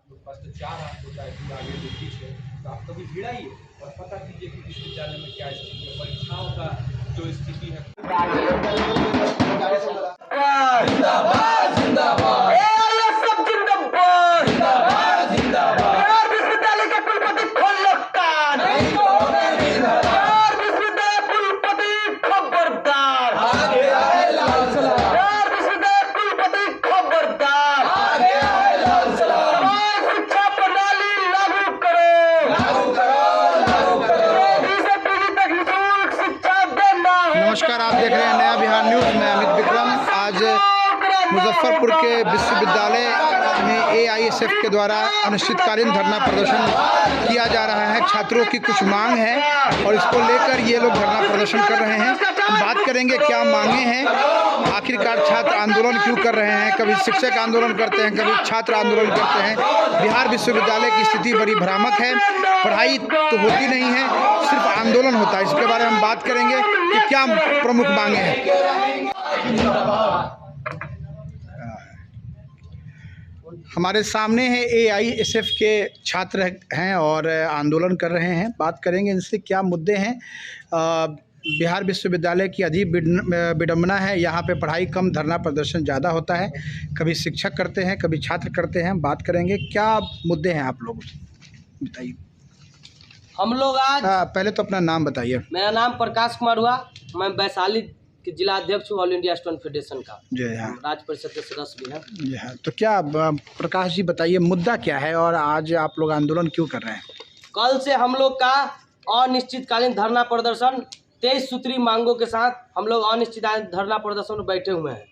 लोग पास तो 4 हाथ होता है, 2 आगे 2 पीछे। तो आप कभी भिड़ाइए और पता कीजिए कि विश्वविद्यालय में क्या स्थिति है, परीक्षाओं का जो स्थिति है। जिंदाबाद जिंदाबाद AISF जिंदाबाद जिंदाबाद जिंदाबाद। बिहार विश्वविद्यालय के कुलपति खोलो कान, नहीं तोड़ोगे निधन। बिहार विश्वविद्यालय कुलपति खबरदार, आगे आए लाल सलाम। बिहार विश्वविद्यालय कुलपति खबरदार, आगे आए लाल सलाम। समाज शिक्षा प्रणाली लागू करो, लागू करो, लागू करो। केजी से पीजी तक निःशुल्क शिक्षा देना है। नमस्कार, आप देख रहे हैं नया बिहार न्यूज़ में अमित विक्रम। आज मुजफ्फरपुर के विश्वविद्यालय में AISF के द्वारा अनिश्चितकालीन धरना प्रदर्शन किया जा रहा है। छात्रों की कुछ मांग है और इसको लेकर ये लोग धरना प्रदर्शन कर रहे हैं। हम बात करेंगे क्या मांगे हैं, आखिरकार छात्र आंदोलन क्यों कर रहे हैं। कभी शिक्षक आंदोलन करते हैं, कभी छात्र आंदोलन करते हैं। बिहार विश्वविद्यालय की स्थिति बड़ी भ्रामक है, पढ़ाई तो होती नहीं है, सिर्फ आंदोलन होता है। इसके बारे में हम बात करेंगे कि क्या प्रमुख मांगे हैं। हमारे सामने है AISF के छात्र हैं और आंदोलन कर रहे हैं। बात करेंगे इनसे क्या मुद्दे हैं। बिहार विश्वविद्यालय की अधिक विडंबना है, यहाँ पे पढ़ाई कम, धरना प्रदर्शन ज़्यादा होता है। कभी शिक्षक करते हैं, कभी छात्र करते हैं। बात करेंगे क्या मुद्दे हैं आप लोग, बताइए। हम लोग आज पहले तो अपना नाम बताइए। मेरा नाम प्रकाश कुमार हुआ, मैं वैशाली के जिला अध्यक्ष हूँ ऑल इंडिया स्टूडेंट फेडरेशन का। जी हाँ, राज्य परिषद के सदस्य भी हैं। जी हाँ। तो क्या प्रकाश जी बताइए, मुद्दा क्या है और आज आप लोग आंदोलन क्यों कर रहे हैं। कल से हम लोग का अनिश्चितकालीन धरना प्रदर्शन 23 सूत्री मांगों के साथ हम लोग अनिश्चितकालीन धरना प्रदर्शन में बैठे हुए हैं।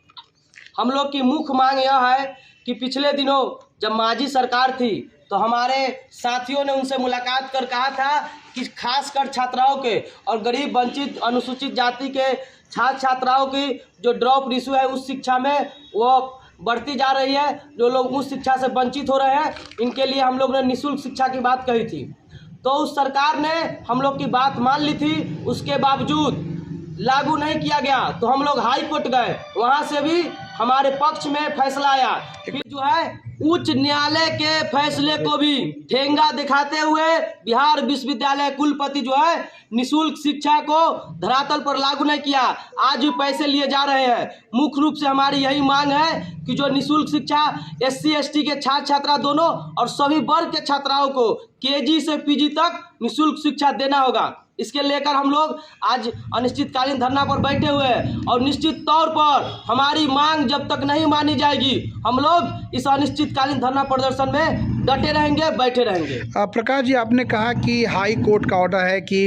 हम लोग की मुख्य मांग यह है कि पिछले दिनों जब मांझी सरकार थी तो हमारे साथियों ने उनसे मुलाकात कर कहा था कि खासकर छात्राओं के और गरीब वंचित अनुसूचित जाति के छात्र छात्राओं की जो ड्रॉप रेशियो है उस शिक्षा में वो बढ़ती जा रही है। जो लोग उस शिक्षा से वंचित हो रहे हैं, इनके लिए हम लोग ने निःशुल्क शिक्षा की बात कही थी। तो उस सरकार ने हम लोग की बात मान ली थी, उसके बावजूद लागू नहीं किया गया। तो हम लोग हाई कोर्ट गए, वहाँ से भी हमारे पक्ष में फैसला आया। फिर जो है उच्च न्यायालय के फैसले को भी ठेंगा दिखाते हुए बिहार विश्वविद्यालय कुलपति जो है निःशुल्क शिक्षा को धरातल पर लागू नहीं किया। आज भी पैसे लिए जा रहे हैं। मुख्य रूप से हमारी यही मांग है कि जो निःशुल्क शिक्षा SC ST के छात्र छात्रा दोनों और सभी वर्ग के छात्राओं को KG से PG तक निःशुल्क शिक्षा देना होगा। इसके लेकर हम लोग आज अनिश्चितकालीन धरना पर बैठे हुए हैं और निश्चित तौर पर हमारी मांग जब तक नहीं मानी जाएगी हम लोग इस अनिश्चितकालीन धरना प्रदर्शन में डटे रहेंगे, बैठे रहेंगे। प्रकाश जी, आपने कहा कि हाई कोर्ट का ऑर्डर है कि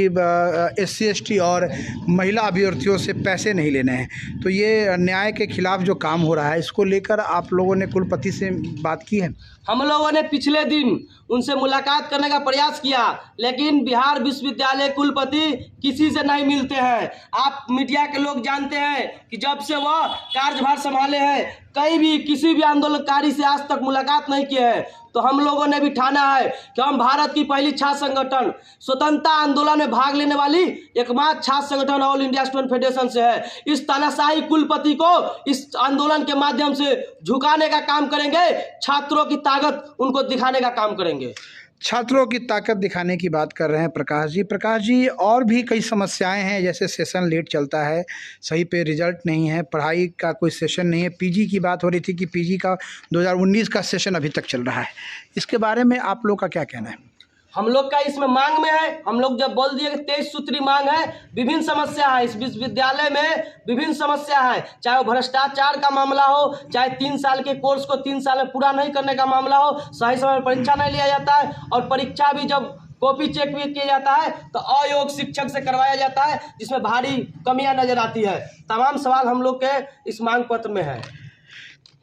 SC ST और महिला अभ्यर्थियों से पैसे नहीं लेने हैं, तो ये न्याय के खिलाफ जो काम हो रहा है इसको लेकर आप लोगों ने कुलपति से बात की है। हम लोगों ने पिछले दिन उनसे मुलाकात करने का प्रयास किया, लेकिन बिहार विश्वविद्यालय कुलपति किसी से नहीं मिलते हैं। आप मीडिया के लोग जानते हैं कि जब से वह कार्यभार संभाले हैं कहीं भी किसी भी आंदोलनकारी से आज तक मुलाकात नहीं किए हैं। तो हम लोगों ने भी ठाना है कि हम भारत की पहली छात्र संगठन स्वतंत्रता आंदोलन में भाग लेने वाली एकमात्र छात्र संगठन ऑल इंडिया स्टूडेंट फेडरेशन से है। इस तानाशाही कुलपति को इस आंदोलन के माध्यम से झुकाने का काम करेंगे, छात्रों की ताकत उनको दिखाने का काम करेंगे। छात्रों की ताकत दिखाने की बात कर रहे हैं प्रकाश जी। प्रकाश जी, और भी कई समस्याएं हैं, जैसे सेशन लेट चलता है, सही पे रिजल्ट नहीं है, पढ़ाई का कोई सेशन नहीं है। PG की बात हो रही थी कि PG का 2019 का सेशन अभी तक चल रहा है, इसके बारे में आप लोग का क्या कहना है। हम लोग का इसमें मांग में है, हम लोग जब बोल दिए कि 23 सूत्री मांग है, विभिन्न समस्या है इस विश्वविद्यालय में, विभिन्न समस्या है। चाहे वो भ्रष्टाचार का मामला हो, चाहे 3 साल के कोर्स को 3 साल में पूरा नहीं करने का मामला हो, सही समय में परीक्षा नहीं लिया जाता है और परीक्षा भी जब कॉपी चेक भी किया जाता है तो अयोग्य शिक्षक से करवाया जाता है, जिसमें भारी कमियां नजर आती है। तमाम सवाल हम लोग के इस मांग पत्र में है।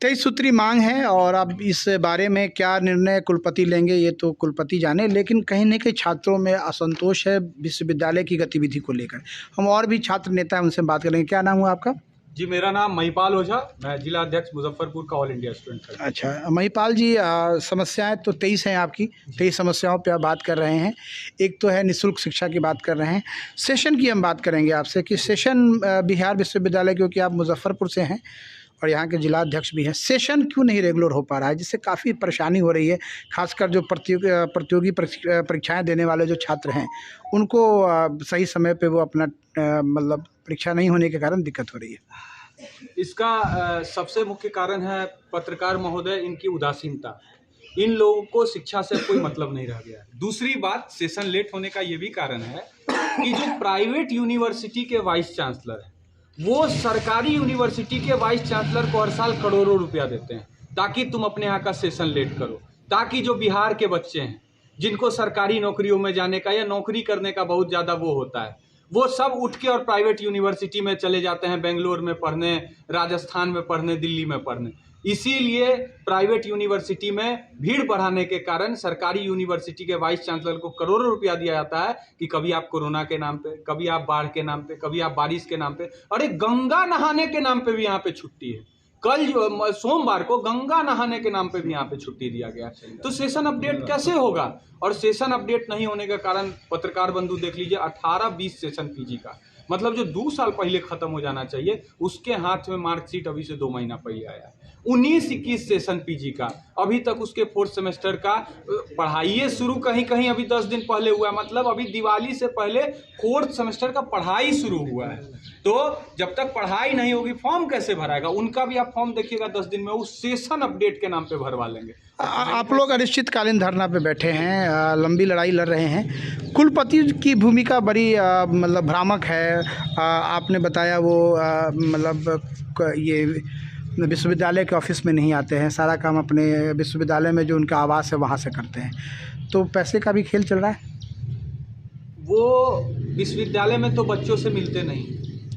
23 सूत्री मांग है और अब इस बारे में क्या निर्णय कुलपति लेंगे ये तो कुलपति जाने, लेकिन कहीं न कहीं छात्रों में असंतोष है विश्वविद्यालय की गतिविधि को लेकर। हम और भी छात्र नेता हैं, उनसे बात करेंगे। क्या नाम हुआ आपका। जी, मेरा नाम महिपाल ओझा, मैं जिला अध्यक्ष मुजफ्फरपुर का ऑल इंडिया स्टूडेंट। अच्छा महिपाल जी, समस्याएं तो 23 हैं आपकी, 23 समस्याओं पे आप बात कर रहे हैं। एक तो है निःशुल्क शिक्षा की बात कर रहे हैं, सेशन की हम बात करेंगे आपसे कि सेशन बिहार विश्वविद्यालय, क्योंकि आप मुजफ्फरपुर से हैं और यहाँ के जिलाध्यक्ष भी हैं। सेशन क्यों नहीं रेगुलर हो पा रहा है, जिससे काफ़ी परेशानी हो रही है, खासकर जो प्रतियोगी परीक्षाएं देने वाले जो छात्र हैं उनको सही समय पे वो अपना मतलब परीक्षा नहीं होने के कारण दिक्कत हो रही है। इसका सबसे मुख्य कारण है पत्रकार महोदय, इनकी उदासीनता। इन लोगों को शिक्षा से कोई मतलब नहीं रह गया है। दूसरी बात, सेशन लेट होने का ये भी कारण है कि जो प्राइवेट यूनिवर्सिटी के वाइस चांसलर हैं वो सरकारी यूनिवर्सिटी के वाइस चांसलर को हर साल करोड़ों रुपया देते हैं ताकि तुम अपने यहाँ का सेशन लेट करो, ताकि जो बिहार के बच्चे हैं जिनको सरकारी नौकरियों में जाने का या नौकरी करने का बहुत ज़्यादा वो होता है, वो सब उठ के और प्राइवेट यूनिवर्सिटी में चले जाते हैं, बेंगलोर में पढ़ने, राजस्थान में पढ़ने, दिल्ली में पढ़ने। इसीलिए प्राइवेट यूनिवर्सिटी में भीड़ बढ़ाने के कारण सरकारी यूनिवर्सिटी के वाइस चांसलर को करोड़ों रुपया दिया जाता है कि कभी आप कोरोना के नाम पे, कभी आप बाढ़ के नाम पे, कभी आप बारिश के नाम पे, और एक गंगा नहाने के नाम पे भी यहाँ पे छुट्टी है। कल सोमवार को गंगा नहाने के नाम पे भी यहाँ पे छुट्टी दिया गया। तो सेशन अपडेट कैसे होगा? और सेशन अपडेट नहीं होने का कारण पत्रकार बंधु देख लीजिए, 18-20 सेशन पीजी का, मतलब जो 2 साल पहले खत्म हो जाना चाहिए उसके हाथ में मार्कशीट अभी से 2 महीना पहले आया है। 19-21 सेशन पीजी का, अभी तक उसके 4th सेमेस्टर का पढ़ाई शुरू कहीं कहीं अभी 10 दिन पहले हुआ है, मतलब अभी दिवाली से पहले 4th सेमेस्टर का पढ़ाई शुरू हुआ है। तो जब तक पढ़ाई नहीं होगी फॉर्म कैसे भराएगा? उनका भी आप फॉर्म देखिएगा 10 दिन में वो सेशन अपडेट के नाम पे भरवा लेंगे। आप लोग अनिश्चितकालीन धरना पे बैठे हैं, लंबी लड़ाई लड़ रहे हैं। कुलपति की भूमिका बड़ी मतलब भ्रामक है। आपने बताया वो मतलब ये विश्वविद्यालय के ऑफिस में नहीं आते हैं, सारा काम अपने विश्वविद्यालय में जो उनका आवास है वहाँ से करते हैं। तो पैसे का भी खेल चल रहा है। वो विश्वविद्यालय में तो बच्चों से मिलते नहीं।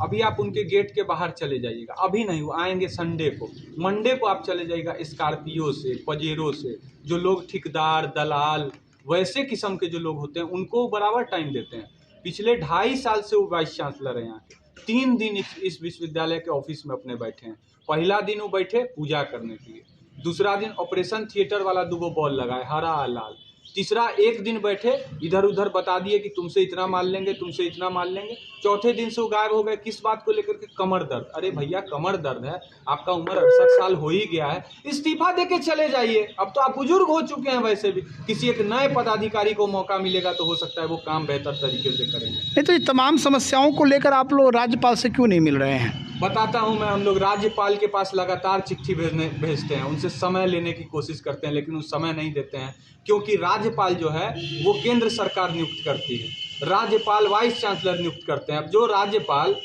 अभी आप उनके गेट के बाहर चले जाइएगा, अभी नहीं, वो आएंगे संडे को, मंडे को आप चले जाइएगा स्कॉर्पियो से, पजेरो से, जो लोग ठेकेदार, दलाल, वैसे किस्म के जो लोग होते हैं उनको बराबर टाइम देते हैं। पिछले 2.5 साल से वो वाइस चांसलर है यहाँ के। 3 दिन इस विश्वविद्यालय के ऑफिस में अपने बैठे हैं। पहला दिन वो बैठे पूजा करने के लिए, दूसरा दिन ऑपरेशन थिएटर वाला 2 बॉल लगाए, हरा लाल, तीसरा एक दिन बैठे इधर उधर बता दिए कि तुमसे इतना माल लेंगे, तुमसे इतना माल लेंगे। चौथे दिन से वो गायब हो गए। किस बात को लेकर के? कमर दर्द। अरे भैया कमर दर्द है, आपका उम्र 68 साल हो ही गया है, इस्तीफा दे के चले जाइए। अब तो आप बुजुर्ग हो चुके हैं। वैसे भी किसी एक नए पदाधिकारी को मौका मिलेगा तो हो सकता है वो काम बेहतर तरीके से करेंगे। नहीं तो ये तमाम समस्याओं को लेकर आप लोग राज्यपाल से क्यों नहीं मिल रहे हैं? बताता हूं मैं, हम लोग राज्यपाल के पास लगातार चिट्ठी भेजते हैं, उनसे समय लेने की कोशिश करते हैं, लेकिन वो समय नहीं देते हैं, क्योंकि राज्यपाल जो है वो केंद्र सरकार नियुक्त करती है, राज्यपाल वाइस चांसलर नियुक्त करते हैं। अब जो राज्यपाल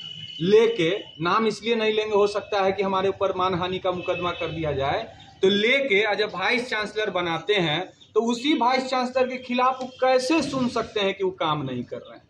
लेके, नाम इसलिए नहीं लेंगे, हो सकता है कि हमारे ऊपर मानहानि का मुकदमा कर दिया जाए, तो लेके जब वाइस चांसलर बनाते हैं तो उसी वाइस चांसलर के खिलाफ वो कैसे सुन सकते हैं कि वो काम नहीं कर रहे हैं?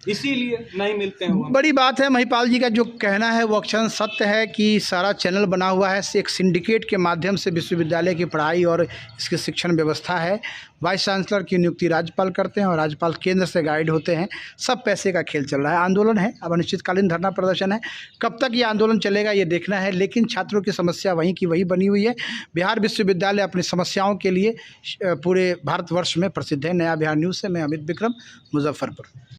इसीलिए नहीं मिलते हैं। बड़ी बात है। महिपाल जी का जो कहना है वो अक्षर सत्य है कि सारा चैनल बना हुआ है, एक सिंडिकेट के माध्यम से विश्वविद्यालय की पढ़ाई और इसकी शिक्षण व्यवस्था है। वाइस चांसलर की नियुक्ति राज्यपाल करते हैं और राज्यपाल केंद्र से गाइड होते हैं। सब पैसे का खेल चल रहा है। आंदोलन है, अब अनिश्चितकालीन धरना प्रदर्शन है। कब तक ये आंदोलन चलेगा ये देखना है, लेकिन छात्रों की समस्या वहीं की वहीं बनी हुई है। बिहार विश्वविद्यालय अपनी समस्याओं के लिए पूरे भारतवर्ष में प्रसिद्ध है। नया बिहार न्यूज़ से मैं अमित विक्रम, मुजफ्फरपुर।